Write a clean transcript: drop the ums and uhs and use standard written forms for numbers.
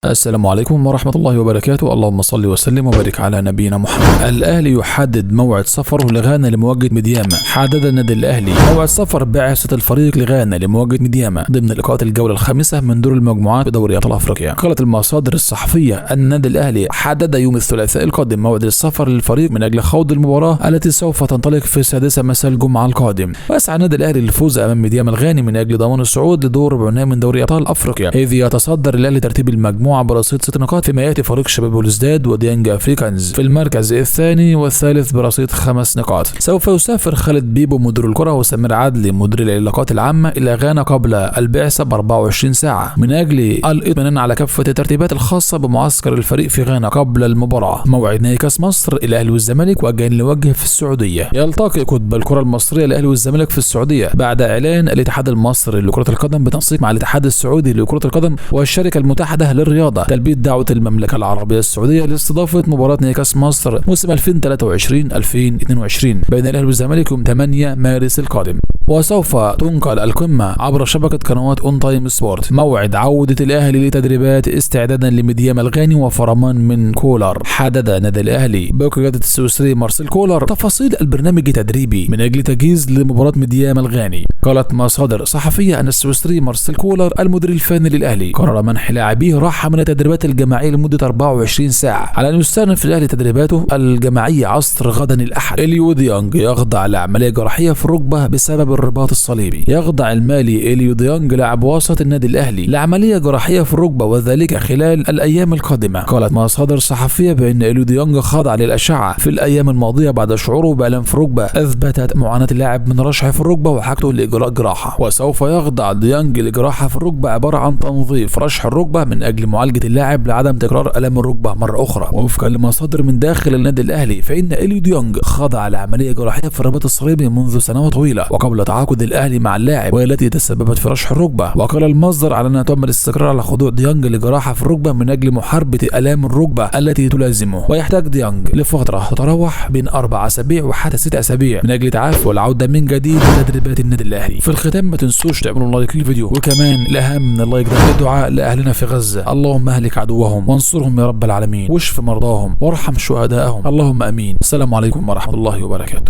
السلام عليكم ورحمة الله وبركاته. اللهم صل وسلم وبارك على نبينا محمد. الأهلي يحدد موعد سفره لغانا لمواجهة ميدياما. حدد النادي الأهلي موعد سفر بعثة الفريق لغانا لمواجهة ميدياما ضمن لقاءات الجولة الخامسة من دور المجموعات بدوري أبطال أفريقيا. قالت المصادر الصحفية أن النادي الأهلي حدد يوم الثلاثاء القادم موعد السفر للفريق من أجل خوض المباراة التي سوف تنطلق في السادسة مساء الجمعة القادم. ويسعى النادي الأهلي للفوز أمام ميدياما الغاني من أجل ضمان الصعود لدور ربع من دوري أبطال أفريقيا، إذ يتصدر الأهلي ترتيب المجموعة برصيد 6 نقاط، فيما ياتي فريق شباب بلوزداد وديانج افريكانز في المركز الثاني والثالث برصيد 5 نقاط. سوف يسافر خالد بيبو مدير الكرة وسمير عدلي مدير العلاقات العامة إلى غانا قبل البعثة ب 24 ساعة من أجل الاطمئنان على كافة الترتيبات الخاصة بمعسكر الفريق في غانا قبل المباراة. موعد نهائي كاس مصر الأهلي والزمالك وجهان لوجه في السعودية. يلتقي قطب الكرة المصرية الأهلي والزمالك في السعودية بعد إعلان الاتحاد المصري لكرة القدم بتنسيق مع الاتحاد السعودي لكرة القدم والشركة المتحدة للرياضة تلبية دعوة المملكة العربية السعودية لاستضافة مباراة نهائي كاس مصر موسم 2023-2022 بين الأهلي والزمالك يوم 8 مارس القادم. وسوف تنقل القمة عبر شبكة قنوات اون تايم سبورت. موعد عودة الأهلي لتدريبات استعدادا لميدياما الغاني وفرمان من كولر. حدد نادي الأهلي بقيادة السويسري مارسيل كولر تفاصيل البرنامج التدريبي من أجل تجهيز لمباراة ميدياما الغاني. قالت مصادر صحفية أن السويسري مارسيل كولر المدير الفني للأهلي قرر منح لاعبيه راحة من التدريبات الجماعية لمدة 24 ساعة على أن يستأنف الأهلي تدريباته الجماعية عصر غدا الأحد. إليو ديانج يخضع لعملية جراحية في الركبة بسبب الرباط الصليبي. يخضع المالي إليو ديانج لاعب وسط النادي الأهلي لعملية جراحية في الركبة وذلك خلال الأيام القادمة. قالت مصادر صحفية بأن إليو ديانج خضع للأشعة في الأيام الماضية بعد شعوره بألم في الركبة أثبتت معاناة اللاعب من رشح في الركبة وحاجته لإجراء جراحة. وسوف يخضع ديانج لجراحة في الركبة عبارة عن تنظيف رشح الركبة من أجل معالجة اللاعب لعدم تكرار ألم الركبة مرة أخرى. ووفقا لمصادر من داخل النادي الأهلي فإن إليو ديانج خضع لعملية جراحية في الرباط الصليبي منذ سنوات طويلة وقبل تعاقد الأهلي مع اللاعب وهي التي تسببت في رشح الركبة. وقال المصدر على أنها تم الاستقرار على خضوع ديانج لجراحة في الركبة من أجل محاربة آلام الركبة التي تلازمه، ويحتاج ديانج لفترة تتراوح بين 4 أسابيع وحتى 6 أسابيع من أجل تعافي والعودة من جديد لتدريبات النادي الأهلي. في الختام ما تنسوش تعملوا لايك للفيديو، وكمان الأهم من اللايك ده الدعاء لأهلنا في غزة. اللهم اهلك عدوهم وانصرهم يا رب العالمين واشف مرضاهم وارحم شهداءهم، اللهم امين. السلام عليكم ورحمة الله وبركاته.